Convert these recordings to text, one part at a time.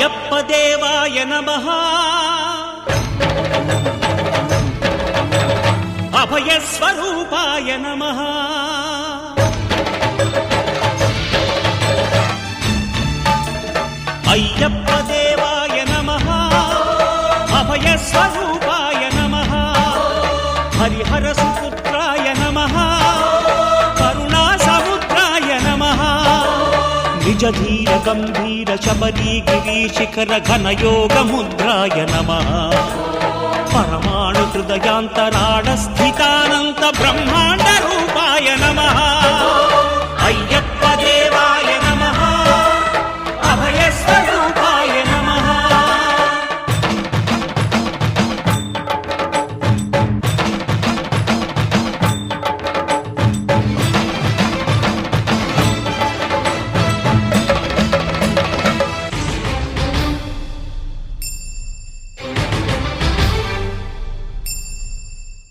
అయ్యప్ప దేవాయ నమః అభయ స్వరూపాయ నమః అయ్యప్ప దేవాయ నమః అభయ స్వరూపాయ నమః హరిహర సుపుత్రాయ నమః కరుణా సముద్రాయ నమః నిజ ధీర గంభీర శబరీ గిరి శిఖర ఘన యోగ ముద్రాయ నమః పరమాణు హృదయాంతరాడ స్థితానంత బ్రహ్మాండ రూపాయ నమః అయ్యప్ప దేవాయ నమః అభయ స్వరూపాయ నమః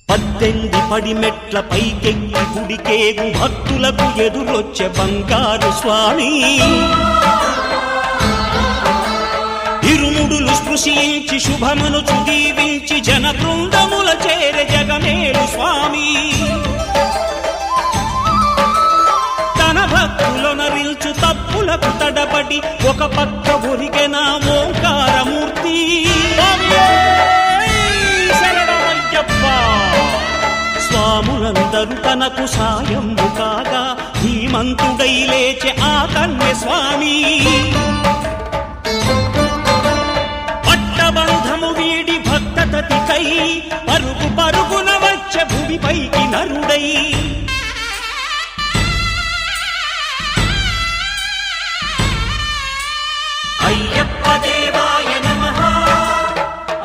పద్దెనిమిది పడిమెట్ల పైకెక్కి గుడికేగు భక్తులకు ఎదురొచ్చే బంగారు స్వామి ఇరుముడులు స్పృశించి శుభమనుచు దీవించి జన బృందముల చేరే జగమేలు స్వామి తన భక్తులొనరిల్చు తప్పులకు తడబడి ఒక పక్క ఒరిగెన ఓంకారమూర్తి స్వాములందరూ తనకు సాయము కాగా ధీమంతుడై లేచే ఆ కన్య స్వామి పట్టబంధము వీడి భక్తతతికై పరుగు పరుగున వచ్చే భూమిపైకి నరుడై అయ్యప్ప దేవాయ నమః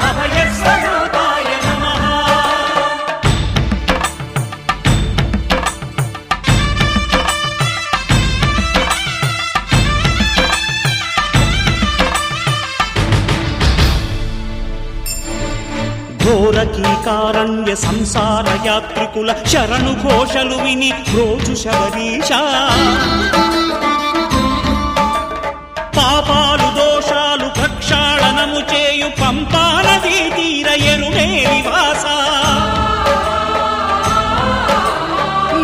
అభయ స్వరూపాయ నమః ఘోరకీకారణ్య సంసార యాత్రికుల శరణు ఘోషలు విని రోజు శబరీష పాపాలు దోషాలు ప్రక్షాళనము చేయు పంపా నదీ తీర ఎరుమే నివాస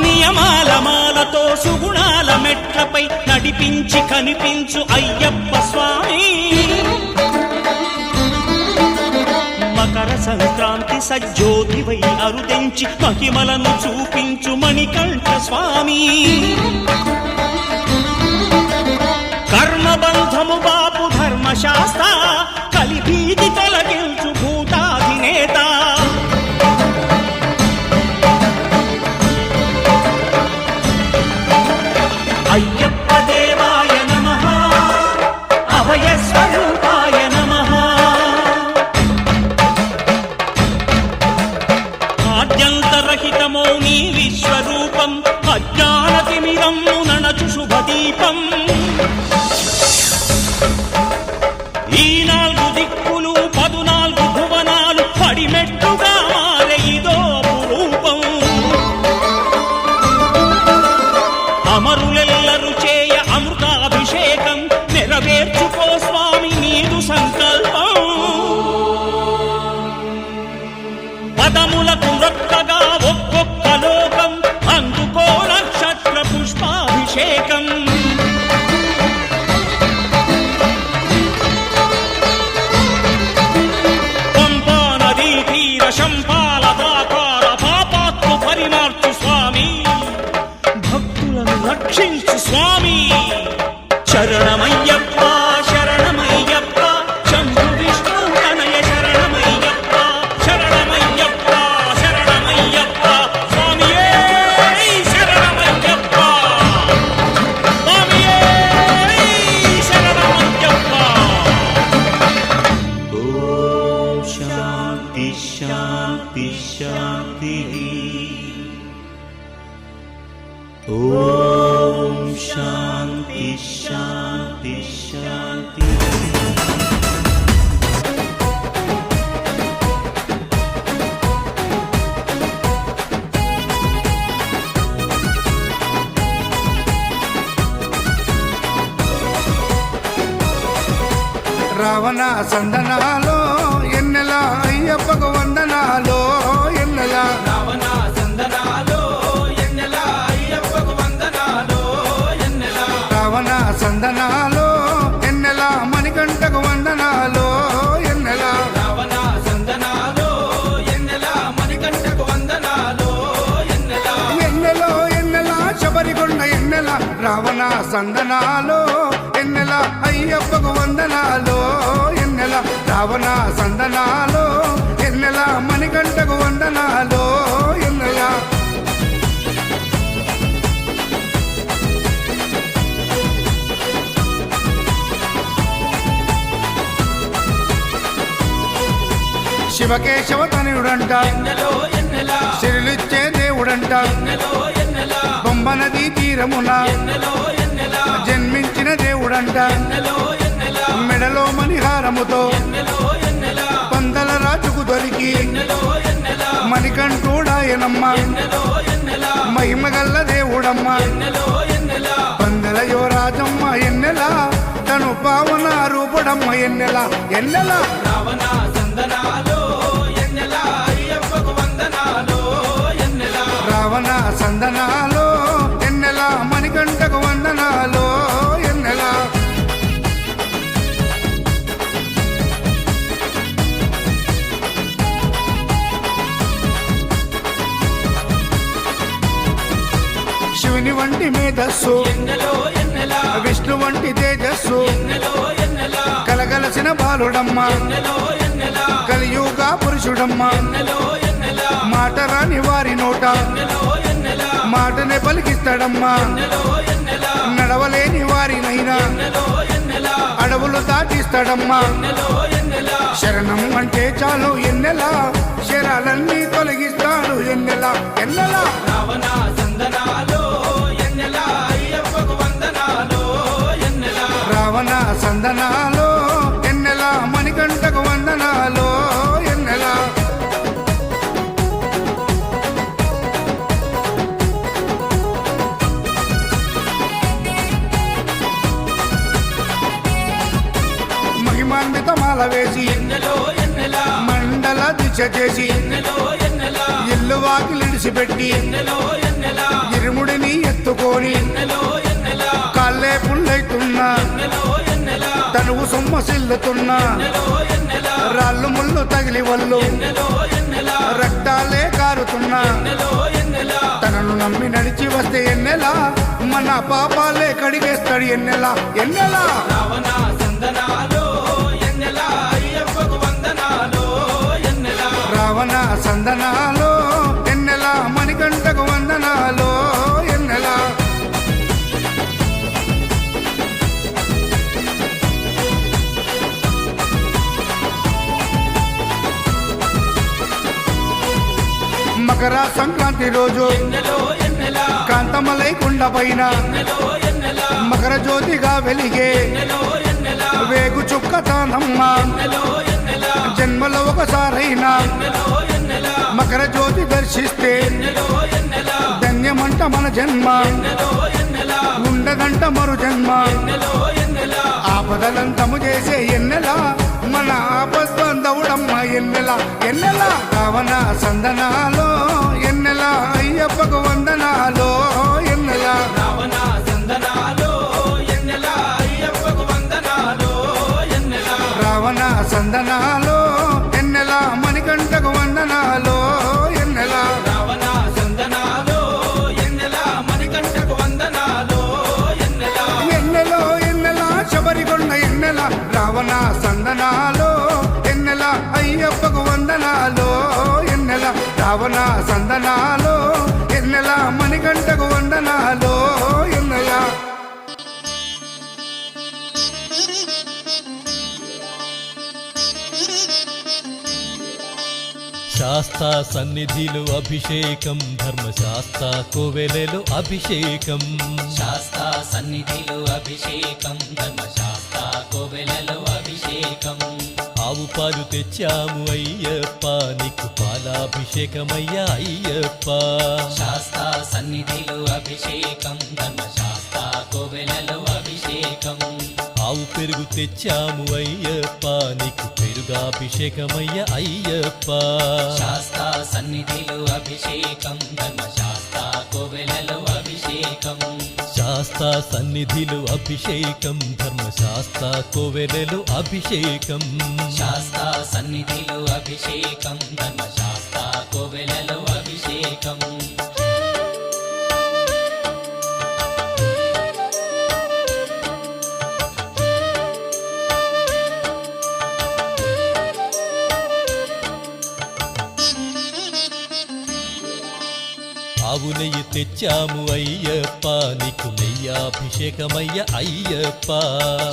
నియమాల మాలతో సుగుణాల మెట్లపై నడిపించి కనిపించు అయ్యప్ప స్వామి మకర సంక్రాంతి సజ్జోతివై అరుదెంచి మహిమలను చూపించు మణికంఠ స్వామి కర్మబంధము బాపు ధర్మశాస్త్ర కలిభీతి తొలగించు భూతాధినేత అయ్యప్ప దేవాయ నమః అభయ స్వరూపాయ నమః ఆద్యంతరహితమో నీ విశ్వరూపం అజ్ఞానతిమిరము నణచు శుభదీపం ఈ నాలుగు దిక్కులు 14 భువనాలు పడిమెట్టుగా మారే ఇదో అపురూపం అమరులెల్లరు చేయ అమృతాభిషేకం నెరవేర్చుకో స్వామి నీదు సంకల్పం పదములకు రొక్కగా ఒక్కొక్క లోకం అందుకో నక్షత్ర పుష్పాభిషేకం పంపా నదీ తీర శంపాల దాకార పాపాత్మ పరిమార్చు స్వామి భక్తులను రక్షించు స్వామి శరణమయ్యప్ప శరణమయ్యప్ప శంభు విష్ణు తనయ శరణమయ్యప్ప శరణమయ్యప్ప శరణమయ్యప్ప స్వామియే శరణమయ్యప్ప స్వామియే శరణమయ్యప్ప ఓం శాంతి శాంతి శాంతి ఓం శాంతి శాంతి శాంతి రావణ సందనాలో ఎన్నెల అయ్యప్పకు వందనాలో ఎన్నెల రావణ సందనాలో ఎన్నెల అయ్యప్పకు వందనాలో ఎన్నెల రావణ సందనాలో ఎన్నెల మణికంఠకు వందనాలో ఎన్నెల రావణ సందనాలో ఎన్నెల మణికంఠకు వందనాలో ఎన్నెల ఎన్నెలో ఎన్నెల శబరికొండ ఎన్నెల రావణ సందనాలో ఎన్నెల అయ్యప్పకు వందనాలో ఎన్నెల రావణ సందనాలో ఎన్నెల మణికంఠకు వందనాలో ఎన్నెల శివకేశవ తనయుడంట ఎన్నెలో ఎన్నెల శిరులిచ్చే దేవుడంట ఎన్నెలో ఎన్నెల బొమ్మ నదీ తీరమున ఎన్నెలో ఎన్నెల జన్మించిన దేవుడంట ఎన్నెలో ఎన్నెల మెడలో మణిహారముతో ఎన్నెలో ఎన్నెల పందల రాజుకు దొరికి ఎన్నెలో ఎన్నెల మణికంఠుడాయనమ్మ ఎన్నెలో ఎన్నెల మహిమగల్ల దేవుడమ్మ ఎన్నెలో ఎన్నెల పందల యువరాజమ్మ ఎన్నెల తను పావన రూపుడమ్మ ఎన్నెల ఎన్నెల రావణ సందనాలో ఎన్నెల అయ్యప్పకు వందనాలో ఎన్నెల రావణ సందనాలో ఎన్నెల మణికంఠకు వందనాలో ఎన్నెల శివుని వంటి మేధస్సు ఎన్నెలో ఎన్నెల విష్ణు వంటి తేజస్సు ఎన్నెలో ఎన్నెల కలగలసిన బాలుడమ్మ ఎన్నెలో ఎన్నెల కలియుగ పురుషుడమ్మ ఎన్నెలో ఎన్నెల మాట రాని వారి నోట ఎన్నెలో ఎన్నెల మాటనే పలికిస్తాడమ్మా ఎన్నెలో ఎన్నెల నడవలేని వారినైనా ఎన్నెలో ఎన్నెల అడవులు దాటిస్తాడమ్మా ఎన్నెలో ఎన్నెల శరణం అంటే చాలు ఎన్నెల శరాలన్నీ తొలగిస్తాడు ఎన్నెల ఎన్నెల రావణ సందనాలో ఎన్నెల అయ్యప్పకు వందనాలో ఎన్నెల రావణ సందనాలో ఎన్నెల మణికంఠకు వందనాలో ఎన్నెల మహిమాన్విత మాల వేసి ఎన్నెలో ఎన్నెల మండల దిశ చేసి ఎన్నెలో ఎన్నెల ఇల్లు వాకిలిడిసిపెట్టి ఎన్నెలో ఎన్నెల ఇరుముడిని ఎత్తుకొని ఎన్నెలో ఎన్నెల కాళ్ళే పుల్లైతున్నా ఎన్నెలో ఎన్నెల తనువు సొమ్మసిల్లుతున్నా ఎన్నెలో ఎన్నెల రాళ్ళు ముళ్ళు తగిలి వల్లు ఎన్నెలో ఎన్నెల రక్తాలే కారుతున్నా ఎన్నెలో ఎన్నెల తనను నమ్మి నడిచి వస్తే ఎన్నెల మన పాపాలే కడిగేస్తాడు ఎన్నెల ఎన్నెల రావణ సందనాలో ఎన్నెల అయ్యప్పకు వందనాలో ఎన్నెల రావణ సందనాలో ఎన్నెల మణికంఠకు వందనాలో ఎన్నెల మకర సంక్రాంతి రోజు ఎన్నెలో ఎన్నెల కాంతమలై కొండ పైన ఎన్నెలో ఎన్నెల మకర జ్యోతిగా వెలిగే ఎన్నెలో ఎన్నెల వేగు చుక్కతానమ్మ ఎన్నెలో ఎన్నెల జన్మలో ఒకసారైనా ఎన్నెలో ఎన్నెల మకర జ్యోతి దర్శిస్తే ఎన్నెలో ఎన్నెల ధన్యమంట మన జన్మ ఎన్నెలో ఎన్నెల ఉండదంట మరు జన్మ ఎన్నెలో ఎన్నెల ఆపదలంతము చేసే ఎన్నెల మన ఆపద్బంధవుడమ్మ ఎన్నెల ఎన్నెల రావణ సందనాలో ఎన్నెల అయ్యప్పకు వందనాలో ఎన్నెల రావణ సందనాలో ఎన్నెల అయ్యప్పకు వందనాలో ఎన్నెల రావణ సందనాలో ఎన్నెల మణికంఠకు వందనాలో ఎన్నెల రావణ సందనాలో ఎన్నెల మణికంఠకు వందనాలో ఎన్నెల ఎన్నెలో ఎన్నెల శబరికొండ ఎన్నెల రావణ సందనాలో ఎన్నెల అయ్యప్పకు వందనాలో ఎన్నెల రావణ సందనాలో ఎన్నెల మణికంఠకు వందనాలో ఎన్నెల శాస్తా సన్నిధిలో అభిషేకం ధర్మశాస్త్ర కోవెలలో అభిషేకం శాస్తా సన్నిధిలో అభిషేకం ధర్మశాస్త్ర కోవెలలో అభిషేకం ఆవు పాలు తెచ్చాము అయ్యప్ప నీకు పాలాభిషేకమయ్యా అయ్యప్ప శాస్తా సన్నిధిలో అభిషేకం ధర్మశాస్త్ర కోవెలలో అభిషేకం ఆవు పెరుగు తెచ్చాము అయ్యప్ప నీకు పెరుగాభిషేకమయ్య అయ్యప్ప శాస్తా సన్నిధిలో అభిషేకం ధర్మశాస్త్ర కోవెలలో అభిషేకం శాస్తా సన్నిధిలో అభిషేకం ధర్మశాస్త్ర కోవెలలో అభిషేకం శాస్తా సన్నిధిలో అభిషేకం ధర్మశాస్త్ర కోవెలలో అభిషేకం ఆవు నెయ్యి తెచ్చాము అయ్యప్ప నీకు నెయ్యాభిషేకమయ్య అయ్యప్ప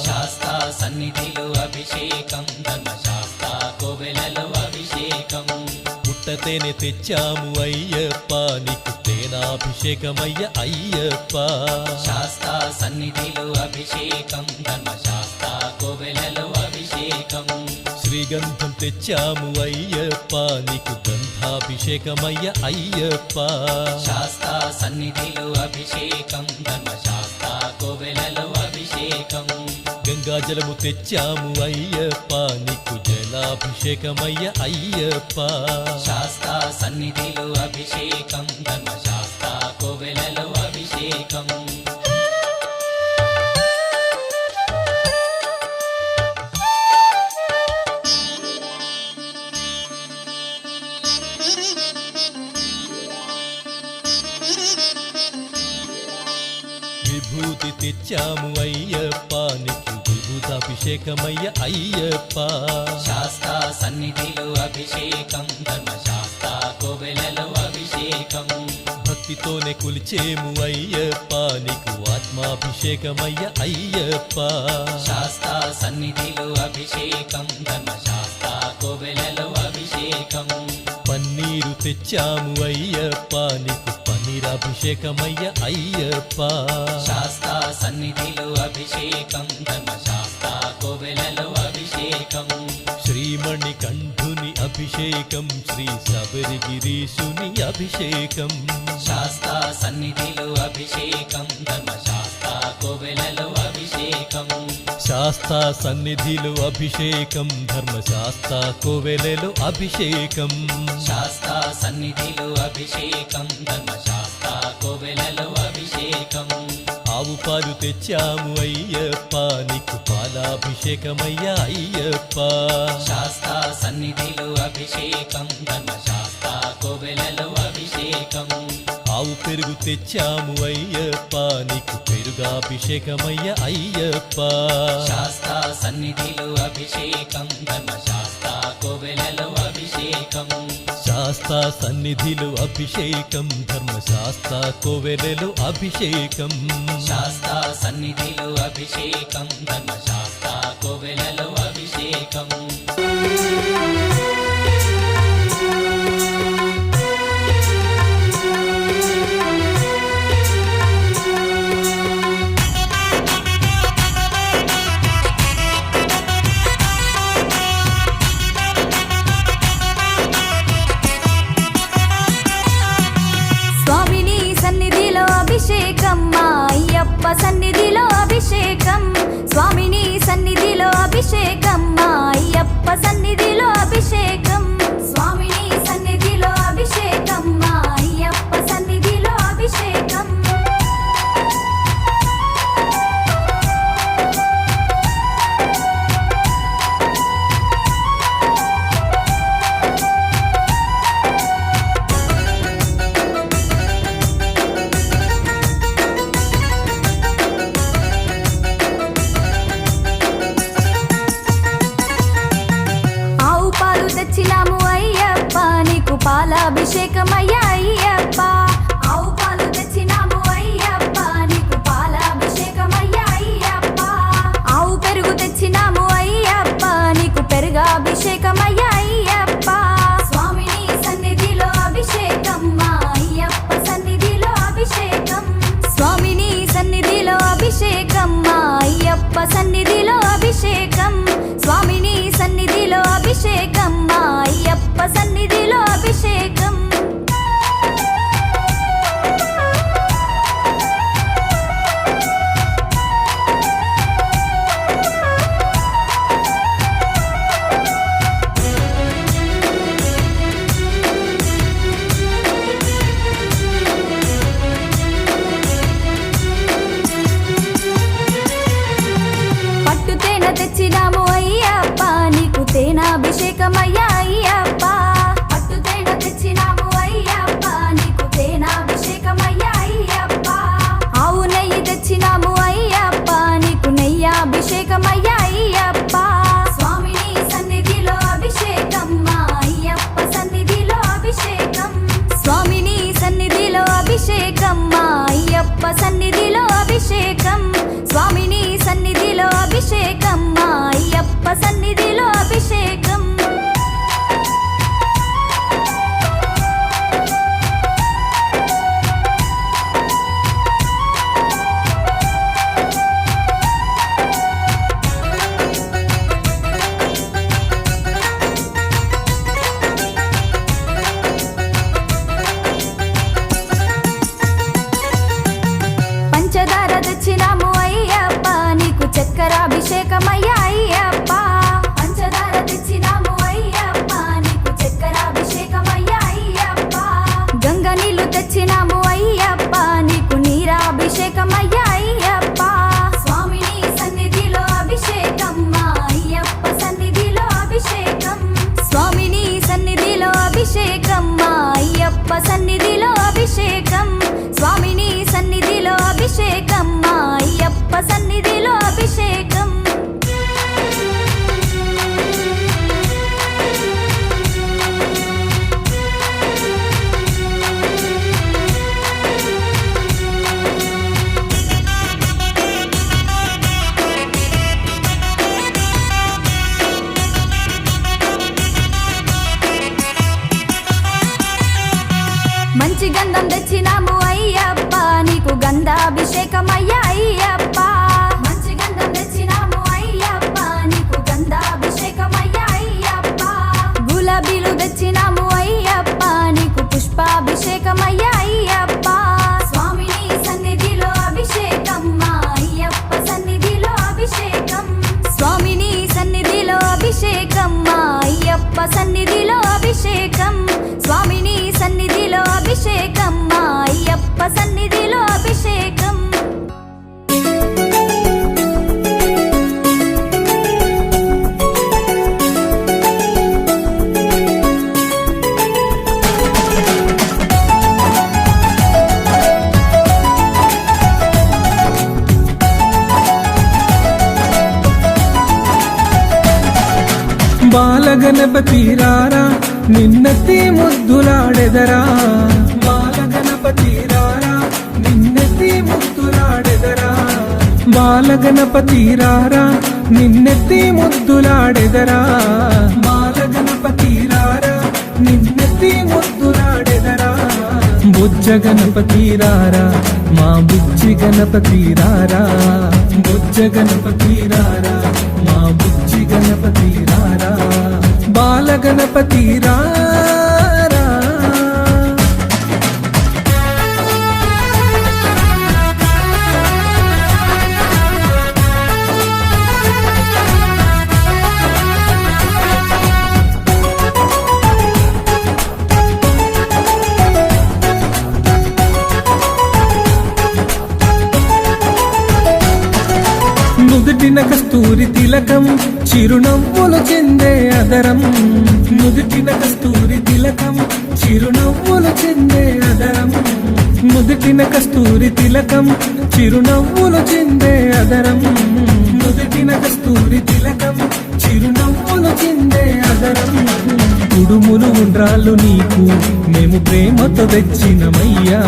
శాస్తా సన్నిధిలో అభిషేకం ధర్మశాస్త్ర కోవెలలో అభిషేకం పుట్టతేనె తెచ్చాము అయ్యప్ప నీకు తేనాభిషేకమయ్య అయ్యప్ప శాస్తా సన్నిధిలో అభిషేకం ధర్మశాస్త్ర కోవెలలో అభిషేకం శ్రీగంధం తెచ్చాము అయ్యప్ప నీకు గంధాభిషేకమయ్య అయ్యప్ప శాస్తా సన్నిధిలో అభిషేకం ధర్మశాస్త్ర కోవెలలో అభిషేకం గంగాజలము తెచ్చాము అయ్యప్ప నీకు జలాభిషేకమయ్య అయ్యప్ప శాస్తా సన్నిధిలో అభిషేకం ధర్మశాస్త్ర కోవెలలో అభిషేకం విభూతి తెచ్చాము అయ్యప్ప నీకు విభూతాభిషేకమయ్య అయ్యప్ప శాస్తా సన్నిధిలో అభిషేకం ధర్మశాస్త్ర కోవెలలో అభిషేకం భక్తితోనే కొలిచేము అయ్యప్ప నీకు ఆత్మాభిషేకమయ్య అయ్యప్ప శాస్తా సన్నిధిలో అభిషేకం ధర్మశాస్త్ర కోవెలలో అభిషేకం పన్నీరు తెచ్చాము అయ్యప్ప నీకు పన్నీరాభిషేకమయ్య అయ్యప్ప శాస్తా సన్నిధిలో అభిషేకం ధర్మశాస్త్ర కోవెలలో అభిషేకం శ్రీమణి కంఠుని అభిషేకం శ్రీ శబరిగిరీశుని అభిషేకం శాస్తా సన్నిధిలో అభిషేకం ధర్మశాస్త్ర కోవెలలో అభిషేకం శాస్తా సన్నిధిలో అభిషేకం ధర్మశాస్త్ర కోవెలలో అభిషేకం శాస్తా సన్నిధిలో అభిషేకం ధర్మశాస్త్ర కోవెలలో అభిషేకం ఆవు పాలు తెచ్చాము అయ్యప్ప నీకు పాలాభిషేకమయ్య అయ్యప్ప శాస్తా సన్నిధిలో అభిషేకం ధర్మశాస్త్ర కోవెలలో అభిషేకం ఆవు పెరుగు తెచ్చాము అయ్యప్ప నీకు పెరుగాభిషేకమయ్య అయ్యప్ప శాస్తా సన్నిధిలో అభిషేకం ధర్మశాస్త్ర కోవెలలో అభిషేకం శాస్తా సన్నిధిలో అభిషేకం ధర్మశాస్త్ర కోవెలలో అభిషేకం శాస్తా సన్నిధిలో అభిషేకం ధర్మశాస్త్ర కోవెలలో అభిషేకం స్వామిని సన్నిధిలో అభిషేకం మా అయ్యప్ప సన్నిధిలో అభిషేకం స్వామిని సన్నిధిలో అభిషేకం మా అయ్యప్ప సన్నిధిలో సన్నిధిలో అభిషేకం స్వామిని సన్నిధిలో అభిషేకం మా అయ్యప్ప సన్నిధిలో అభిషేకం మంచి గంధం తెచ్చినాము అయ్యప్ప నీకు గంధాభిషేకం అయ్యా అయ్యప్ప మంచి గంధం తెచ్చినాము అయ్యప్ప నీకు గంధాభిషేకం అయ్యా అయ్యప్ప గులాబీలు తెచ్చినాము అయ్యప్ప నీకు పుష్పాభిషేకం అయ్యా అయ్యప్ప స్వామిని సన్నిధిలో అభిషేకం మా అయ్యప్ప సన్నిధిలో అభిషేకం స్వామిని సన్నిధిలో అభిషేకం మా అయ్యప్ప సన్నిధిలో అభిషేకం స్వామిని సన్నిధిలో అభిషేకం మా అయ్యప్ప సన్నిధిలో అభిషేకం బాలగణపతి రారా నిన్నెత్తి ముద్దులాడెదరా బాలగణపతి రారా నిన్నెత్తి ముద్దులాడెదరా బాలగణపతి రారా నిన్నెత్తి ముద్దులాడెదరా బాలగణపతి రారా నిన్నెత్తి ముద్దులాడెదరా బుజ్జ గణపతి రారా మా బుజ్జి గణపతి రారా బుజ్జ గణపతి రారా మా బుజ్జి గణపతి రారా బాలగణపతి రారా నుదుటిన కస్తూరి తిలకం చిరునవ్వులు చెందే అదరం నుదుటిన కస్తూరి తిలకం చిరునవ్వులు చెందే అదరం నుదుటిన కస్తూరి తిలకం చిరునవ్వులు చెందే అదరం నుదుటిన కస్తూరి తిలకం చిరునవ్వులు చెందే అదరం కుడుములు ఉండ్రాళ్ళు నీకు మేము ప్రేమతో తెచ్చినమయ్యా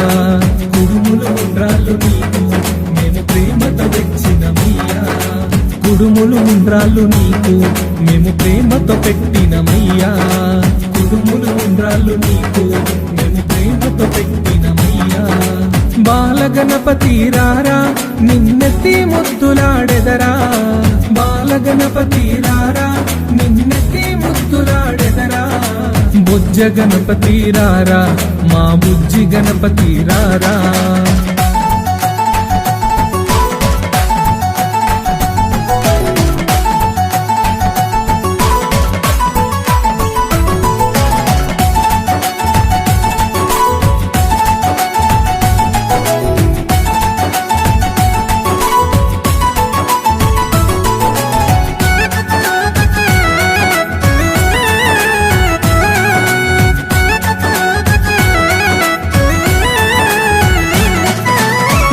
కుడుములు ఉండ్రాళ్ళు నీకు మేము ప్రేమతో తెచ్చినమయ్యా కుడుములు ఉండ్రాళ్ళు నీకు మేము ప్రేమతో పెట్టినమయ్యా కుడుములు ఉండ్రాళ్ళు నీకు మేము ప్రేమతో పెట్టినమయ్యా బాలగణపతి రారా నిన్నెత్తి ముద్దులాడెదరా బాలగణపతి రారా నిన్నెత్తి ముద్దులాడెదరా బుజ్జ గణపతి రారా మా బుజ్జి గణపతి రారా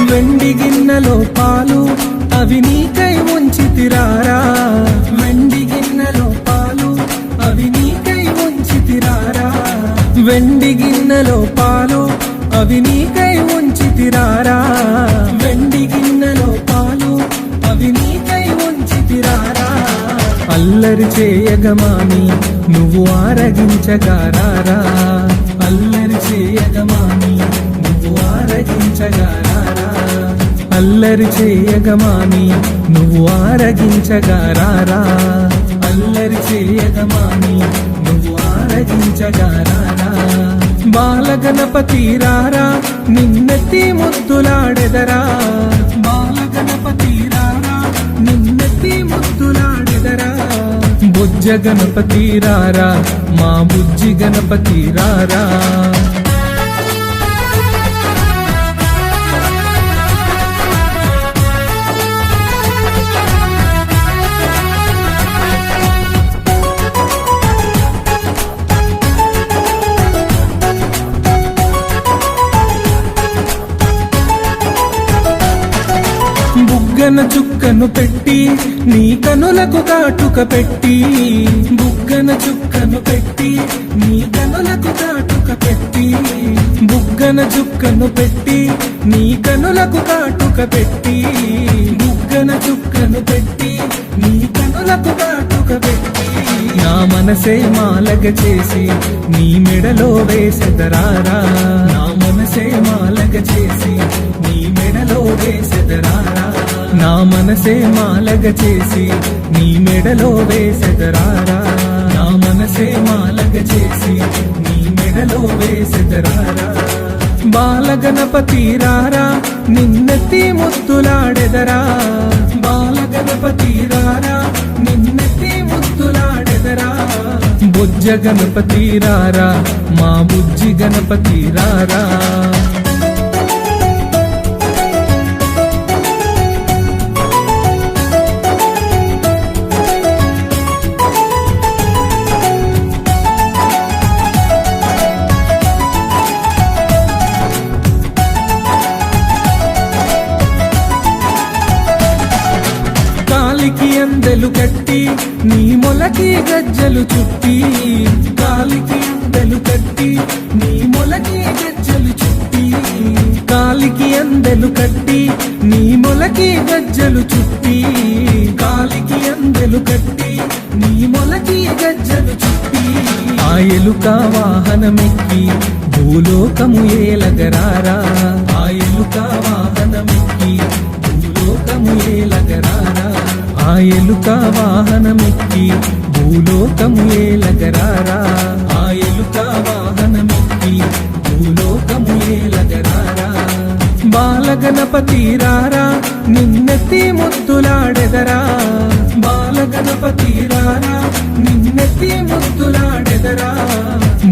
వెండి గిన్నెలో పాలు అవి నీకై ఉంచితిరారా వెండి గిన్నెలో పాలు అవి నీకై ఉంచితిరారా వెండి గిన్నెలో పాలు అవి నీకై ఉంచితిరారా వెండి గిన్నెలో పాలు అవి నీకై ఉంచితిరారా అల్లరి చేయగమాని నువ్వు ఆరగించగారారా అల్లరి చేయగమాని నువ్వు ఆరగించగారారా అల్లరి చేయగమాని నువ్వు ఆరగించగారారా అల్లరి చేయగమాని నువ్వు ఆరగించగారారా బాలగణపతి రారా నిన్నెత్తి ముద్దులాడెదరా బాలగణపతి రారా నిన్నెత్తి ముద్దులాడెదరా బుజ్జ గణపతి రారా మా బుజ్జి గణపతి రారా బుగ్గన చుక్కను పెట్టి నీ కనులకు కాటుక పెట్టి బుగ్గన చుక్కను పెట్టి నీ కనులకు కాటుక పెట్టి బుగ్గన చుక్కను పెట్టి నీ కనులకు కాటుక పెట్టి బుగ్గన చుక్కను పెట్టి నీ కనులకు కాటుక పెట్టి నా మనసే మాలగ చేసి నీ మెడలో వేసెదరారా నా మనసే మాలగ చేసి నీ మెడలో వేసెదరారా నా మనసే మాలగ చేసి నీ మెడలో వేసెదరారా నా మనసే మాలగ చేసి నీ మెడలో వేసెదరారా బాలగణపతి రారా నిన్నెత్తి ముద్దులాడెదరా బాలగణపతి రారా నిన్నెత్తి ముద్దులాడెదరా బుజ్జ గణపతి రారా మా బుజ్జి గణపతి రారా కాలికి అందెలు కట్టి నీ మొలకి గజ్జలు చుట్టి కాలికి అందెలు కట్టి నీ మొలకి గజ్జలు చుట్టి కాలికి అందెలు కట్టి నీ మొలకి గజ్జలు చుట్టి కాలికి అందెలు కట్టి నీ మొలకి గజ్జలు చుట్టి ఆ ఎలుక వాహనమెక్కి భూలోకము ఏలగరారా ఆ ఎలుక వాహనమెక్కి భూలోకము ఏలగరారా ఆ ఎలుక వాహనమెక్కి భూలోకము ఏలగరారా ఆ ఎలుక వాహనమెక్కి భూలోకము ఏలగరారా బాలగణపతి రారా నిన్నెత్తి ముద్దులాడెదరా బాలగణపతి రారా నిన్నెత్తి ముద్దులాడెదరా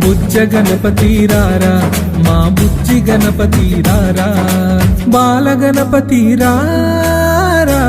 బుజ్జ గణపతి రారా మా బుజ్జి గణపతి రారా బాలగణపతి రారా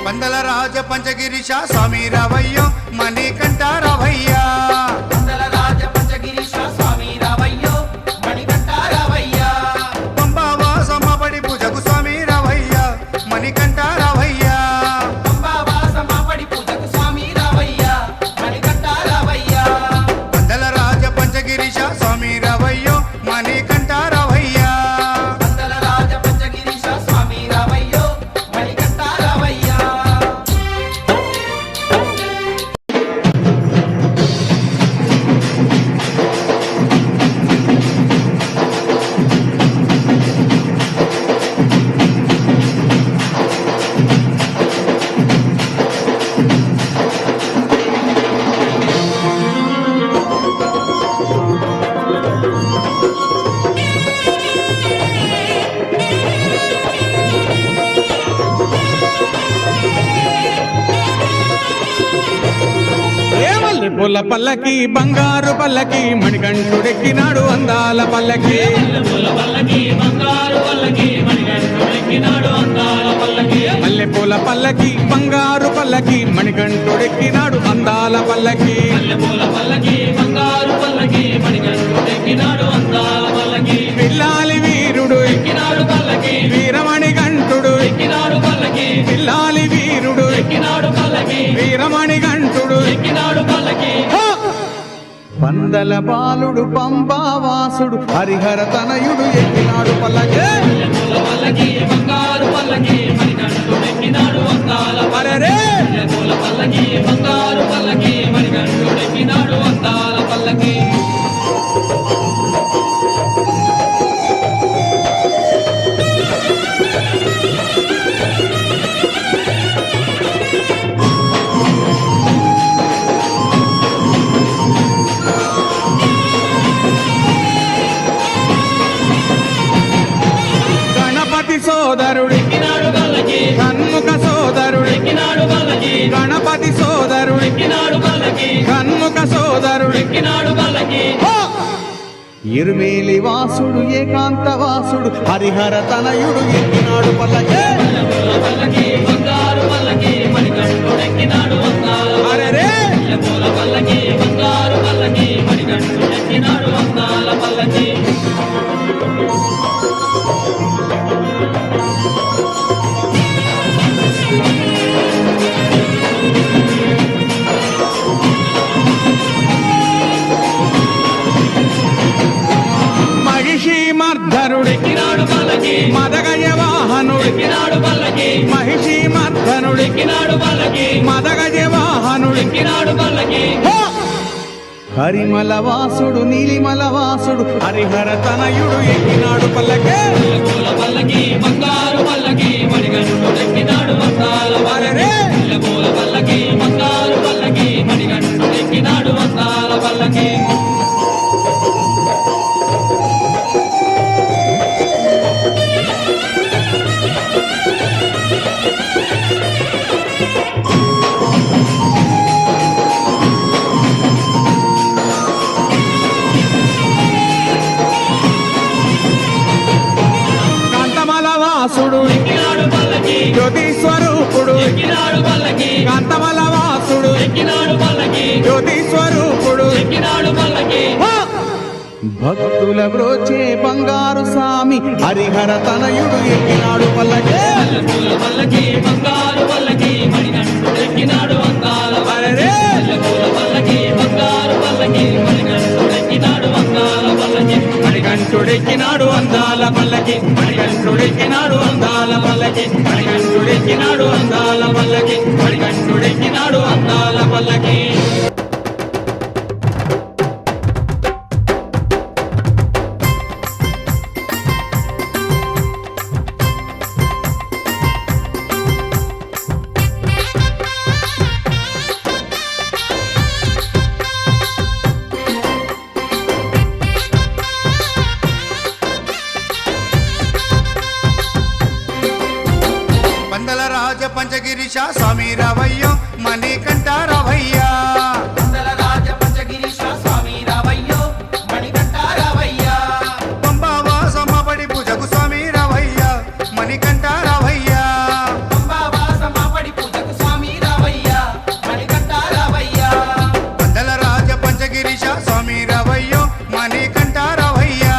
పందల రాజ పంచగిరిశ స్వామి రావయ్యో మణికంఠ రావయ్యా పంబావాసమ్మబడి పూజకు స్వామి రావయ్యా మణికంఠ రావయ్యా పందల రాజ పంచగిరిశ స్వామి రావయ్యో మణికంఠ రావయ్యా పూల పల్లకి బంగారు పల్లకి మణికంఠుడెక్కినాడు అందాల పల్లకి మల్లె పూల పల్లకి బంగారు పల్లకి మణికంఠుడెక్కినాడు అందాల పల్లకి పిల్లాలి వీరుడు ఎక్కినాడు పల్లకి వీరమణి గంటుడు ఎక్కినాడు పల్లకి పిల్లాలి వీరుడు ఎక్కినాడు పల్లకి వీరమణి గంటుడు ఎక్కినాడు పల్లకి పందల బాలుడు పంబావాసుడు హరిహర తనయుడు ఎక్కినాడు పల్లకి బంగారు పల్లకి మణికంఠుడెక్కినాడు అందాల పల్లకి బంగారు పల్లకి మణికంఠుడెక్కినాడు అందాల పల్లకి ఎక్కినాడు పల్లకి కన్ముఖ సోదరుడు ఎక్కినాడు పల్లకి ఇరుమేలి వాసుడు ఏకాంత వాసుడు హరిహర తనయుడు ఎక్కినాడు పల్లకే పల్లకి బంగారు పల్లకి మణికంఠుడు ఎక్కినాడు వందాల అరెరే పూల పల్లకి బంగారు పల్లకి మణికంఠుడు ఎక్కినాడు వందాల పల్లకి మహిషి మర్ధనుడు ఎక్కినాడు పల్లకి మదగజ వాహనుడు ఎక్కినాడు పల్లకి మహిషి మర్ధనుడు ఎక్కినాడు పల్లకి మదగజ వాహనుడు ఎక్కినాడు పల్లకి హరిమల వాసుడు నీలిమల వాసుడు హరిహర తనయుడు ఎక్కినాడు పల్లకే పూల పల్లకి బంగారు పల్లకి మణికంఠుడు ఎక్కినాడు వందాల అరెరే పూల పల్లకి బంగారు పల్లకి మణికంఠుడు ఎక్కినాడు వందాల పల్లకి కాంతమల వాసుడు ఎక్కినాడు పల్లకి జ్యోతి స్వరూపుడు ఎక్కినాడు పల్లకి కాంతమల వాసుడు ఎక్కినాడు పల్లకి జ్యోతి స్వరూపుడు ఎక్కినాడు పల్లకి భక్తుల బ్రోచే బంగారు స్వామి హరిహర తనయుడు ఎక్కినాడు పల్లకే పూల పల్లకి బంగారు పల్లకి మణికంఠుడు ఎక్కినాడు వందాల అరెరే పూల పల్లకి బంగారు పల్లకి మణికంఠుడు ఎక్కినాడు వందాల పల్లకి మణికంఠుడెక్కినాడు అందాల పల్లకి మణికంఠుడెక్కినాడు అందాల పల్లకి మణికంఠుడెక్కినాడు అందాల పల్లకి మణికంఠుడెక్కినాడు అందాల పల్లకి పందల రాజ పంచగిరిశ స్వామి రావయ్యో మణికంఠ రావయ్యా పంబావాసమబడి పూజకు స్వామి రావయ్యా మణికంఠ రావయ్యా పందల రాజ పంచగిరిశ స్వామి రావయ్యో మణికంఠ రావయ్యా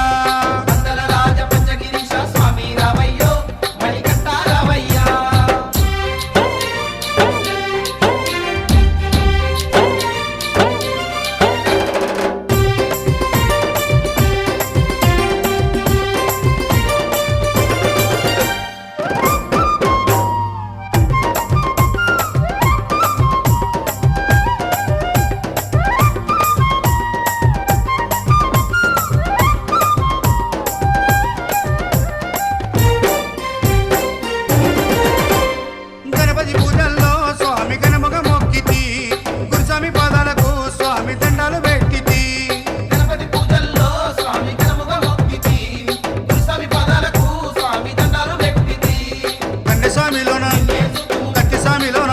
గణపతి పూజల్లో స్వామి గణముగ మొక్కితి గురుస్వామి పాదాలకు స్వామి దండాలు పెట్టితి కన్నె స్వామిలోన కత్తి స్వామిలోన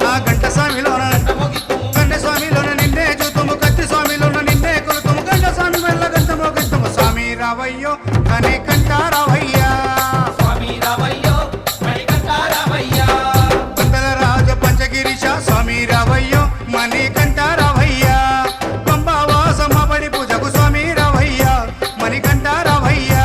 ఆ గంట స్వామిలోన కన్నె స్వామిలోన నిన్నే చూతుము కత్తి స్వామిలోన నిన్నే కొలుతుము గంట స్వామి వల్ల గంటమో గంటము స్వామి రావయ్యో కనికంఠ రావయ్యా పందల రాజ పంచగిరిశ స్వామి రావయ్యో మణికంఠ రావయ్యా పంబావాసమబడి పూజకు స్వామి రావయ్యా మణికంఠ రావయ్యా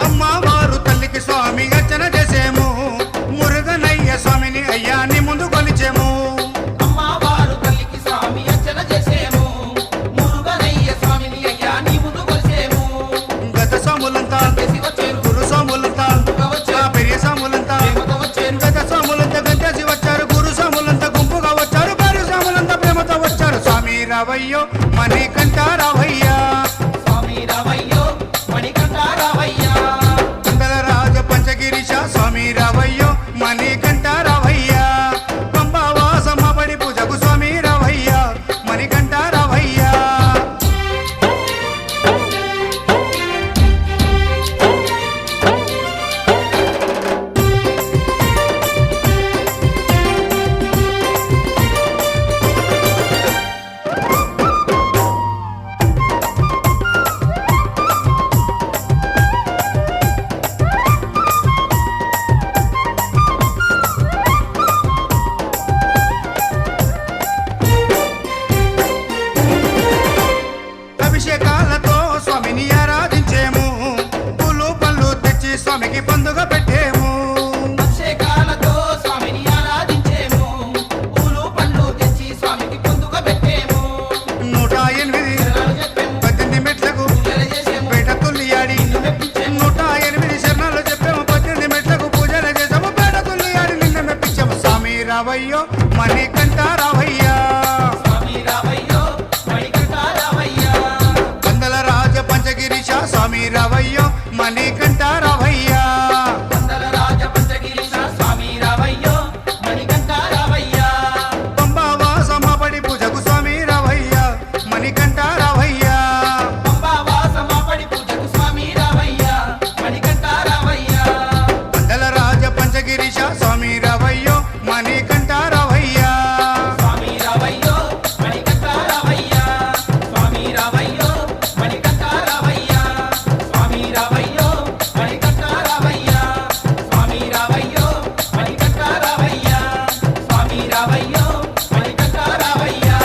అమ్మవారు తల్లికి స్వామి అర్చన చేసేము మురుగనయ్య స్వామిని అయ్యా నీ ముందు కొలిచేము గత స్వాములంతా గురు స్వాములంతా ఆ పెరియ స్వాములంతా గత స్వాములంతా గంటేసి వచ్చారు గురు స్వాములంతా గుంపుగా వచ్చారు భార్య స్వాములంతా ప్రేమతో వచ్చారు స్వామి రావయ్యో మణికంఠ మణికంఠ రావయ్యా స్వామి రావయ్యో మణికంఠ రావయ్యా కందల రాజ పంచగిరీశ స్వామి రావయ్యో మణికంఠ రావయ్యా పంబావాసమ్మ బడి పూజకు స్వామి రావయ్యా మణికంఠ రావయ్యా అభిషేకాలతో స్వామిని ఆరాధించేము పూలు పళ్ళు తెచ్చి స్వామికి పండుగ పెట్టేము అభిషేకాలతో స్వామిని ఆరాధించేము పూలు పండ్లు తెచ్చి స్వామికి పొందుగా పెట్టేము 108 18 మెట్లకు పూజలు చేసేము పేట తుల్లియాడి 108 శరణాలు చెప్పాము 18 మెట్లకు పూజలు చేసాము పేట తుల్లియాడి నిన్న మెప్పించాము స్వామి రావయ్యో మణికంఠ రావయ్యా స్వామి రావయ్యో మణికంఠ రావయ్యా కందల రాజ పంచగిరీశ స్వామి రావయ్యో మణికంఠ రావయ్యా కందల రాజ పంచగిరీశ స్వామి రావయ్యో మణికంఠ రావయ్యా పంబావాసమ్మ బడి పూజకు స్వామి రావయ్యా మణికంఠ రావయ్యా పంబావాసమ్మ పడి పూజకు స్వామి రావయ్యా మణికంఠ రావయ్యా కందల రాజ పంచగిరీశ స్వామి రావయ్యో మణికంఠ రావయ్యా స్వామి రావయ్యో మణికంఠ రావయ్యా స్వామి రావయ్యో మణికంఠ రావయ్యా స్వామి రావయ్యో మణికంఠ రావయ్యా స్వామి రావయ్యో మణికంఠ రావయ్యా స్వామి రావయ్యో మణికంఠ రావయ్యా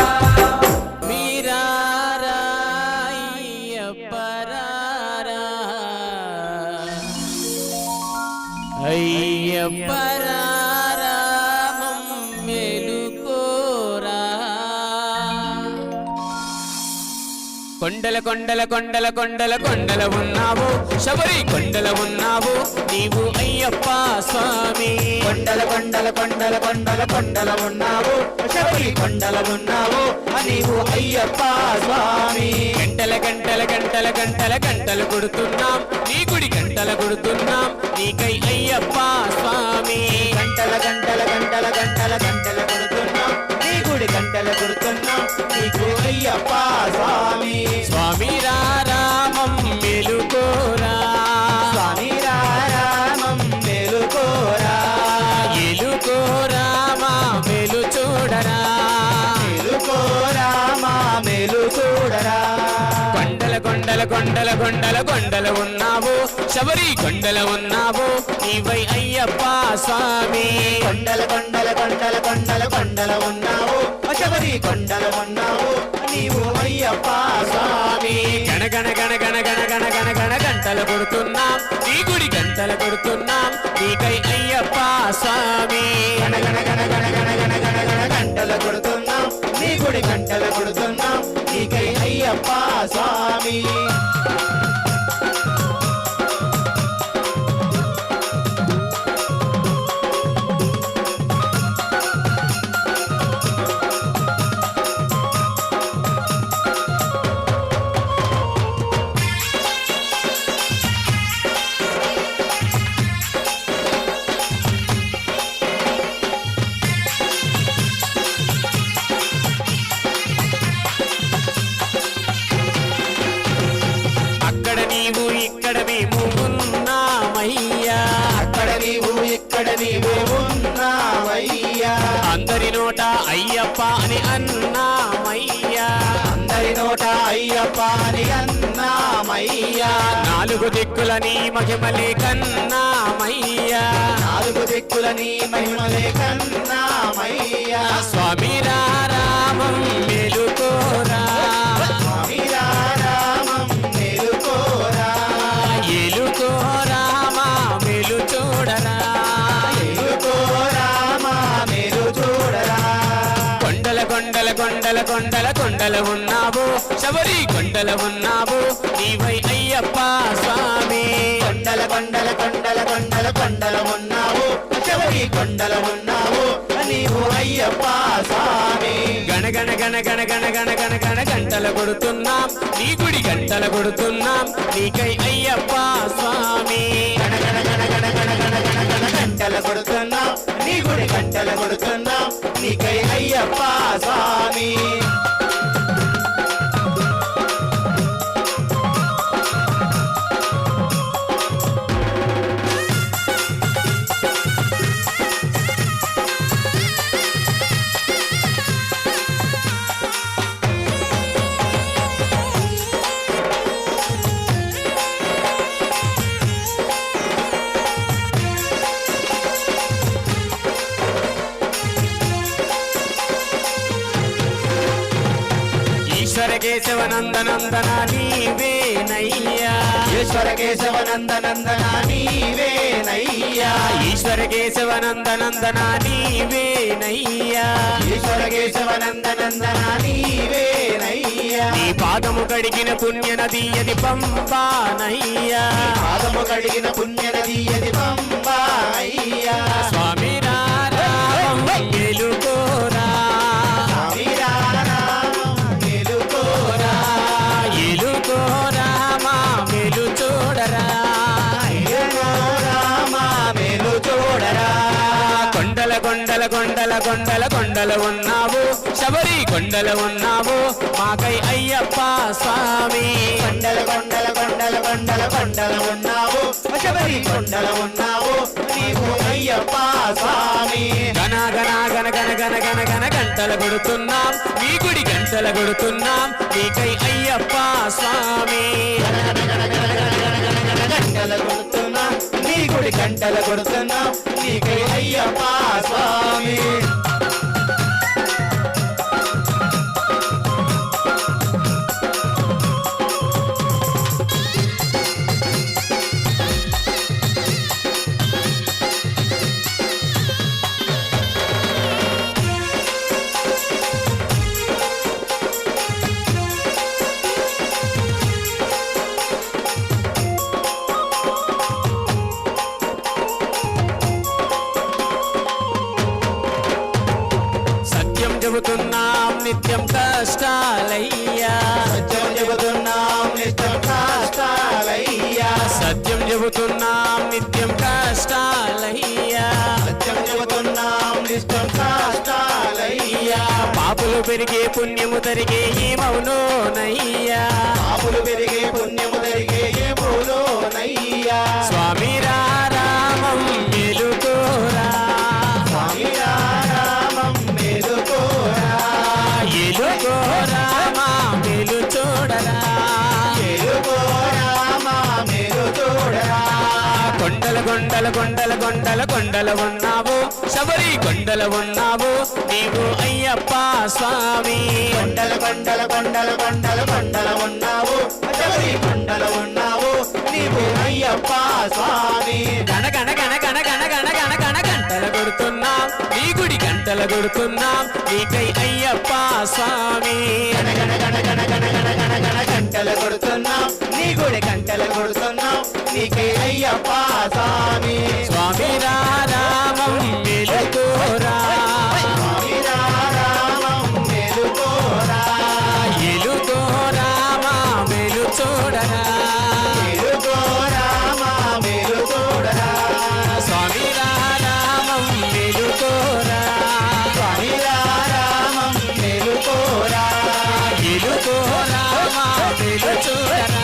కొండల కొండల కొండల కొండల కొండల ఉన్నావు శబరి కొండల ఉన్నావు నీవు అయ్యప్ప స్వామి కొండల కొండల కొండల కొండల కొండల ఉన్నావు శబరి కొండల ఉన్నావు నీవు అయ్యప్ప స్వామి గంటల గంటల గంటల గంటల గంటలు కొడుతున్నాం నీ గుడి గంటల కొడుతున్నాం నీకై అయ్యప్ప స్వామి గంటల గంటల గంటల గంటల గంటల కొడుతున్నాం నీ గుడి గంటల కొడుతున్నాం నీకు అయ్యప్ప స్వామి స్వామి రామం మెలుకోరా స్వామి రామం మేలుకోరా ఎలుకోరామా మెలు చూడరా మేలుకోరా మా మేలు చూడరా కొండల కొండల కొండల కొండల కొండల ఉన్నావు శబరి కొండల ఉన్నావు నీవై అయ్యప్ప స్వామి కొండల కొండల కొండల కొండల కొండల ఉన్నావు శబరి కొండల ఉన్నావు నీవు అయ్యప్ప స్వామి గణ గణ గణ గణ గణ గణ గణ గణ గంటలు కొడుతున్నాం నీ గుడి గంటలు కొడుతున్నాం నీకై అయ్యప్ప స్వామి గణ గణ గణ గణ గణ గణ గణ గణ గంటల కొడుతున్నాం నీ గుడి గంటల కొడుతున్నాం నీకై అయ్యప్ప స్వామి అక్కడ నీవు ఇక్కడ మేము ఉన్నామయ్యా అక్కడ నీవు ఇక్కడ నీవు ఉన్నావయ్యా అందరి నోట అయ్యప్ప అని అన్నామయ్యా అందరి నోట అయ్యప్ప అని అన్నామయ్యా నాలుగు దిక్కుల నీ మహిమలే కన్నామయ్యా నాలుగు దిక్కుల నీ మహిమలే కన్నామయ్యా స్వామి రామం మెలుకోరా స్వామి రామం మేలుకోరా ఎలుకోరామా మెలు చూడరా మేలుకోరా మా మేలు చూడరా కొండల కొండల కొండల కొండల కొండల ఉన్నావు శబరి కొండల ఉన్నావు నీవై అయ్యప్ప స్వామి కొండల కొండల కొండల కొండల కొండల ఉన్నావు శబరి కొండల ఉన్నావు నీవు అయ్యప్ప స్వామి గణ గణ గణ గంటలు కొడుతున్నాం నీ గుడి గంటలు కొడుతున్నాం నీకై అయ్యప్ప స్వామి గంటలు కొడుతున్నాం నీ గుడి గంటలు కొడుతున్నాం నీకై అయ్యప్ప స్వామి ఈశ్వర కేశవ నందనందన నీవేనయ్యా ఈశ్వర కేశవ నందనందన నీవేనయ్యా ఈశ్వర కేశవ నందనందన నీవేనయ్యా ఈశ్వర కేశవ నందనందన నీవేనయ్యా నీ పాదము కడిగిన పుణ్య నది అది పంపానయ్యా పాదము కడిగిన పుణ్య నది అది పంబా అయ్యా స్వామి రారామం గెలుకోరా మేలుకోరా ఎలుకోరా మా వెలు చూడరా రామా మేలు చూడరా కొండల కొండల కొండల కొండల కొండల ఉన్నావు శబరి కొండల ఉన్నావు మాకై అయ్యప్ప స్వామి కొండల కొండల కొండల కొండల కొండల ఉన్నావు శబరి కొండల ఉన్నావు నీవు అయ్యప్ప స్వామి గణ గణ గణ గణ గణ గణ గణ గంటలు కొడుతున్నాం నీ గుడి గంటలు కొడుతున్నాం నీకై అయ్యప్ప స్వామి గంటలు కొడుతున్నా నీ గుడి గంటలు కొడుతున్నా నీకై అయ్యప్ప స్వామి సత్యం చెబుతున్నాం నిత్యం కష్టాలయ్యా సత్యం చెబుతున్నాం నిత్యం కష్టాలయ్యా సత్యం చెబుతున్నాం నిత్యం కష్టాలయ్యా సత్యం చెబుతున్నాం నిత్యం కష్టాలయ్యా పాపులు పెరిగే పుణ్యము తరిగే ఏమవునోనయ్యా పాపులు పెరిగే పుణ్యము జరిగే ఏమోనయ్యా స్వామి రామం ఎలుకోరా స్వామి రామం మేలుకోరా ఎలుకోరా మా వెలు చూడరా మేలుకోరామా మేలు చూడరా కొండల కొండల కొండల కొండల కొండల ఉన్నావు శబరి కొండల ఉన్నావు నీవు అయ్యప్ప స్వామి కొండల కొండల కొండల కొండల కొండల ఉన్నావు శబరి కొండల ఉన్నావు నీవు అయ్యప్ప స్వామి గణ గణ గణ గణ గణ గణ గణ గణ గంటలు కొడుతున్నాం నీ గుడి గంటలు కొడుతున్నాం నీకై అయ్యప్ప స్వామి గంటలు కొడుతున్నాం నీ గుడి గంటలు కొడుతున్నాం నీకే అయ్యప్ప స్వామి స్వామి రామం వెలుకోరా స్వామి రామం మేలుకోరా ఎలుకోరా మా వెలు చూడరా మేలుకోరామా మేలు చూడరా స్వామి రామం వెలుకోరా స్వామి రామం మేలుకోరా ఎలుకోరా మా వెలు చూడరా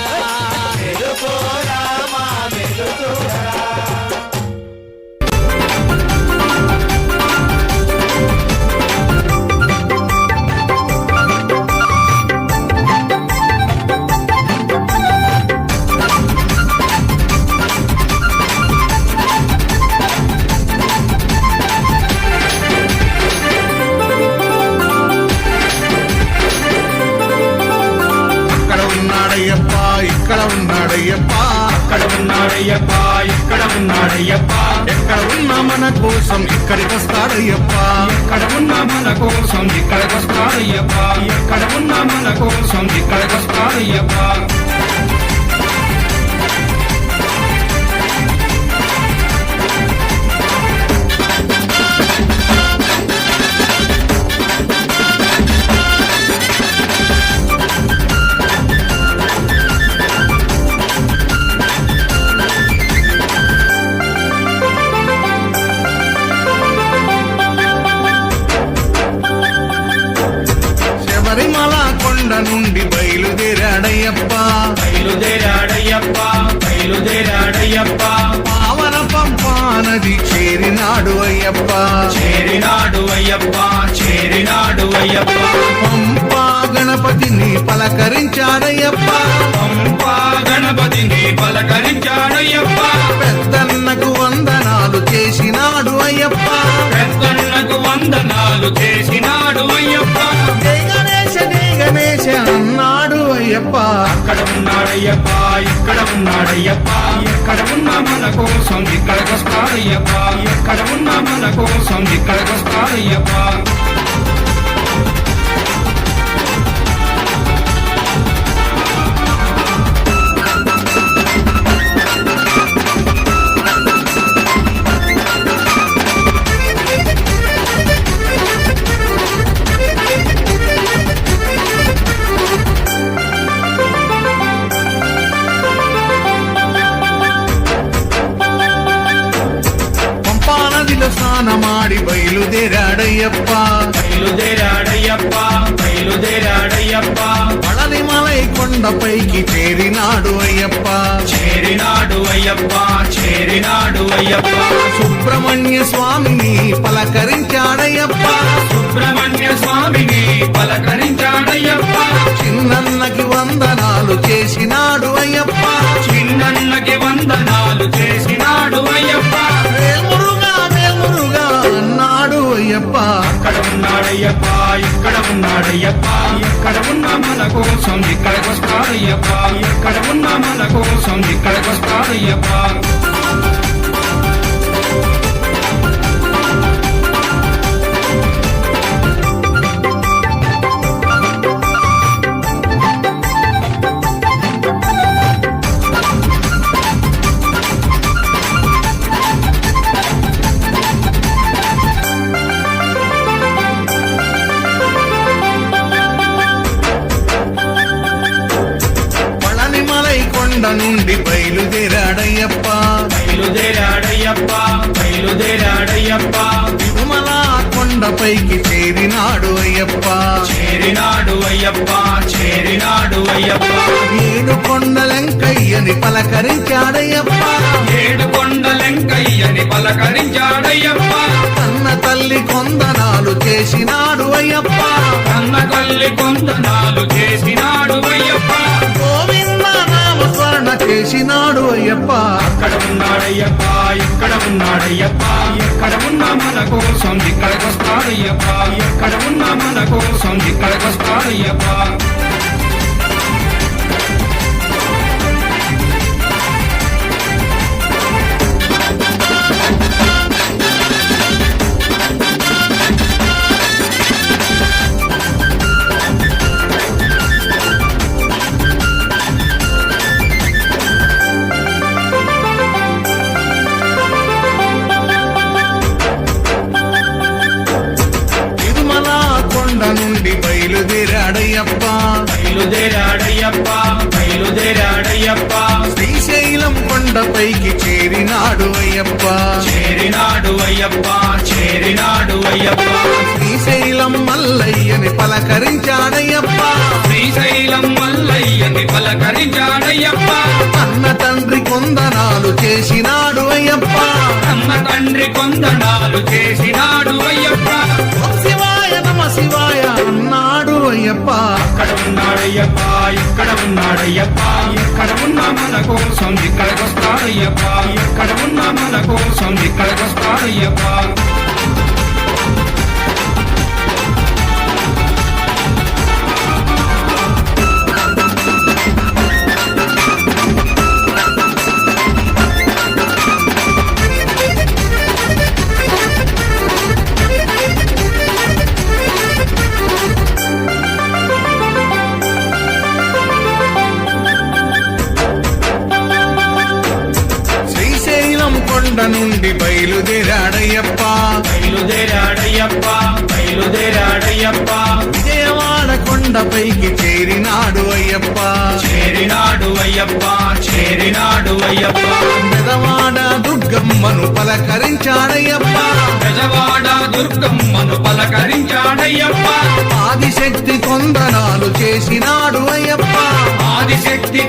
మేలుకోరామా మేలు చూడరా అక్కడ ఉన్నాడయ్యప్ప ఇక్కడ ఉన్నాడయ్యప్ప అక్కడ ఉన్నాడయ్యప్ప ఇక్కడ ఉన్నాడయ్యప్ప ఎక్కడ ఉన్నా మన కోసం ఇక్కడికి వస్తాడయ్యప్ప ఎక్కడ ఉన్నా మన కోసం ఇక్కడికి వస్తాడయ్యప్ప ఎక్కడ ఉన్నా మన కోసం ఇక్కడికి వస్తాడయ్యప్ప నుండి బయలుదేరాడయ్యప్ప బయలుదేరాడయ్యప్ప బయలుదేరాడయ్యప్ప పావన పంపా నది చేరినాడు అయ్యప్ప చేరినాడు అయ్యప్ప చేరినాడు అయ్యప్ప పంపా గణపతిని పలకరించాడయ్యప్ప పంపా గణపతిని పలకరించాడయ్యప్ప పెద్దన్నకు వందనాలు చేసినాడు అయ్యప్ప పెద్దన్నకు వందనాలు చేసినాడు అయ్యప్ప జై గణేశ అన్నాడు అయ్యప్ప అక్కడ ఉన్నాడయ్యప్ప ఇక్కడ ఉన్నాడయ్యప్ప ఎక్కడ ఉన్నా మన కోసం ఇక్కడికొస్తాడయ్యప్ప ఎక్కడ ఉన్నా మన కోసం ఇక్కడికొస్తాడయ్యప్ప పంపానదిలో స్నానమాడి బయలుదేరాడయ్యప్ప బయలుదేరాడయ్యప్ప బయలుదేరాడయ్యప్ప పళనిమలై కొండపైకి చేరినాడు అయ్యప్ప చేరినాడు అయ్యప్ప చేరినాడు అయ్యప్ప సుబ్రహ్మణ్య స్వామిని పలకరించాడయ్యప్ప సుబ్రహ్మణ్య స్వామిని పలకరించాడయ్యప్ప చిన్నన్నకి వందనాలు చేసినాడు అయ్యప్ప చిన్నన్నకి వందనాలు చేసినాడు అయ్యప్ప వేల్మురుగా అన్నాడు అయ్యప్ప అక్కడ ఉన్నాడయ్యప్ప ఇక్కడ ఉన్నాడయ్యప్ప ఎక్కడ ఉన్నా మన కోసం ఇక్కడికొస్తాడయ్యప్ప ఎక్కడ ఉన్నా మన కోసం ఇక్కడికొస్తాడయ్యప్ప పళనిమలై కొండ నుండి బయలుదేరాడయ్యప్ప బయలుదేరాడయ్యప్ప బయలుదేరాడయ్యప్ప తిరుమల కొండపైకి చేరినాడు అయ్యప్ప చేరినాడు అయ్యప్ప చేరినాడు అయ్యప్ప ఏడు కొండలెంకయ్యని పలకరించాడయ్యప్ప ఏడు కొండలెంకయ్యని పలకరించాడయ్యప్ప కన్న తల్లి కొందనాలు చేసినాడు అయ్యప్ప కన్న తల్లి కొందనాలు చేసినాడు అయ్యప్ప గోవింద నామస్మరణ చేసినాడు అయ్యప్ప అక్కడ ఉన్నాడయ్యప్ప ఇక్కడ ఉన్నాడయ్యప్ప ఎక్కడ ఉన్నా మన కోసం ఇక్కడికొస్తాడయ్యప్ప ఎక్కడ ఉన్నా మన కోసం ఇక్కడికొస్తాడయ్యప్ప తిరుమల కొండ నుండి బయలుదేరాడయ్యప్ప బయలుదేరాడయ్యప్ప బయలుదేరాడయ్యప్ప శ్రీశైలం కొండపైకి చేరినాడు అయ్యప్ప చేరినాడు అయ్యప్ప చేరినాడు అయ్యప్ప శ్రీశైలం మల్లయ్యని పలకరించాడయ్యప్ప శ్రీశైలం మల్లయ్యని పలకరించాడయ్యప్ప అన్న తండ్రి కొందనాలు చేసినాడు అయ్యప్ప అన్న తండ్రి కొందనాలు చేసినాడు అయ్యప్ప శివాయ అన్నాడు అయ్యప్ప అక్కడ ఉన్నాడయ్యప్ప ఇక్కడ ఉన్నాడయ్యప్ప ఎక్కడ ఉన్నా మన కోసం ఇక్కడికొస్తాడయ్యప్ప ఎక్కడ ఉన్నా మన కోసం ఇక్కడికొస్తాడయ్యప్ప శ్రీశైలం కొండ నుండి బయలుదేరాడయ్యప్ప బయలుదేరాడయ్యప్ప బయలుదేరాడయ్యప్ప విజయవాడ కొండపైకి చేరినాడు అయ్యప్ప చేరినాడు అయ్యప్ప చేరినాడు అయ్యప్ప పెదవాడ దుర్గమ్మను పలకరించాడయ్యప్ప పెదవాడ దుర్గమ్మను పలకరించాడయ్యప్ప ఆదిశక్తి కొందనాలు చేసినాడు అయ్యప్ప ఆదిశక్తి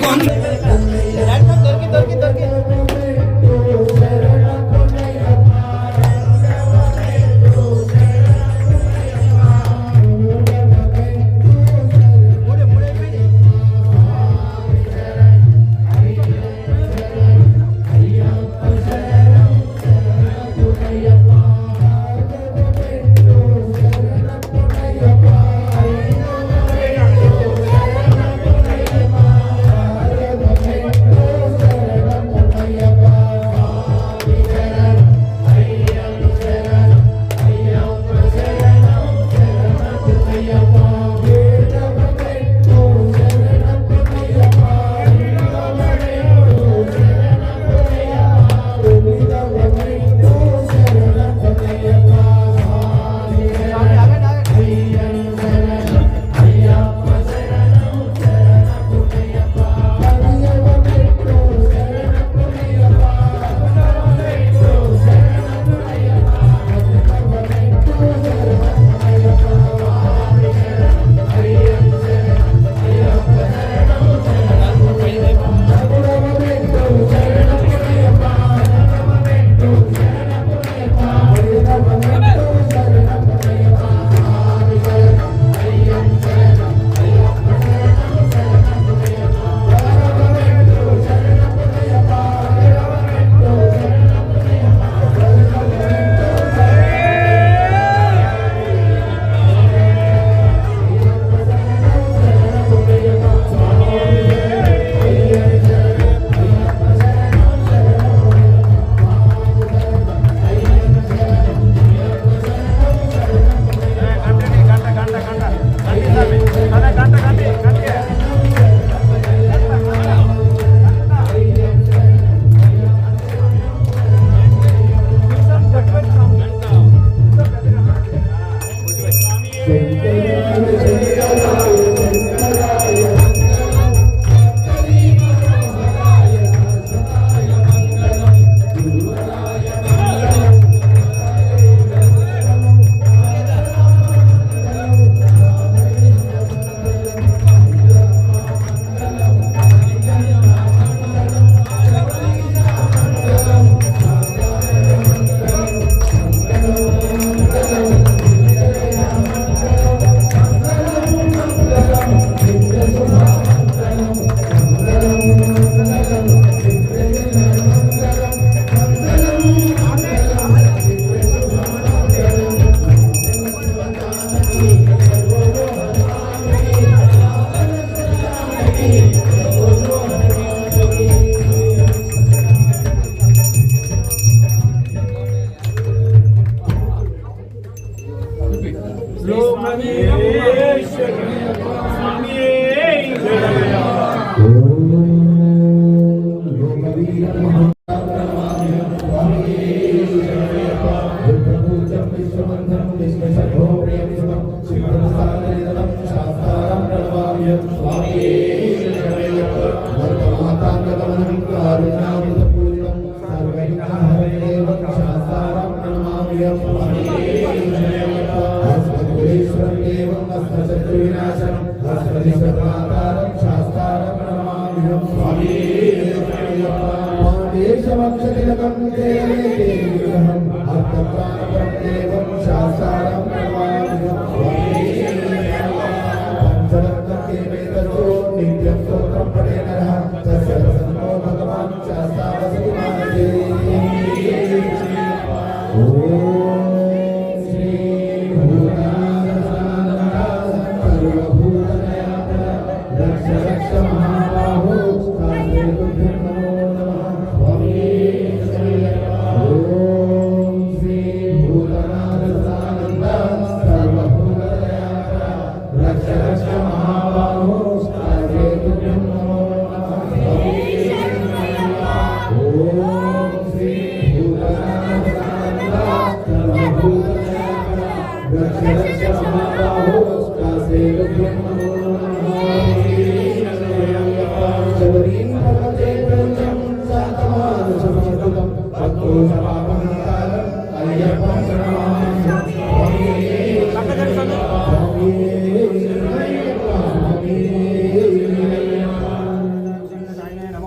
Rక్ష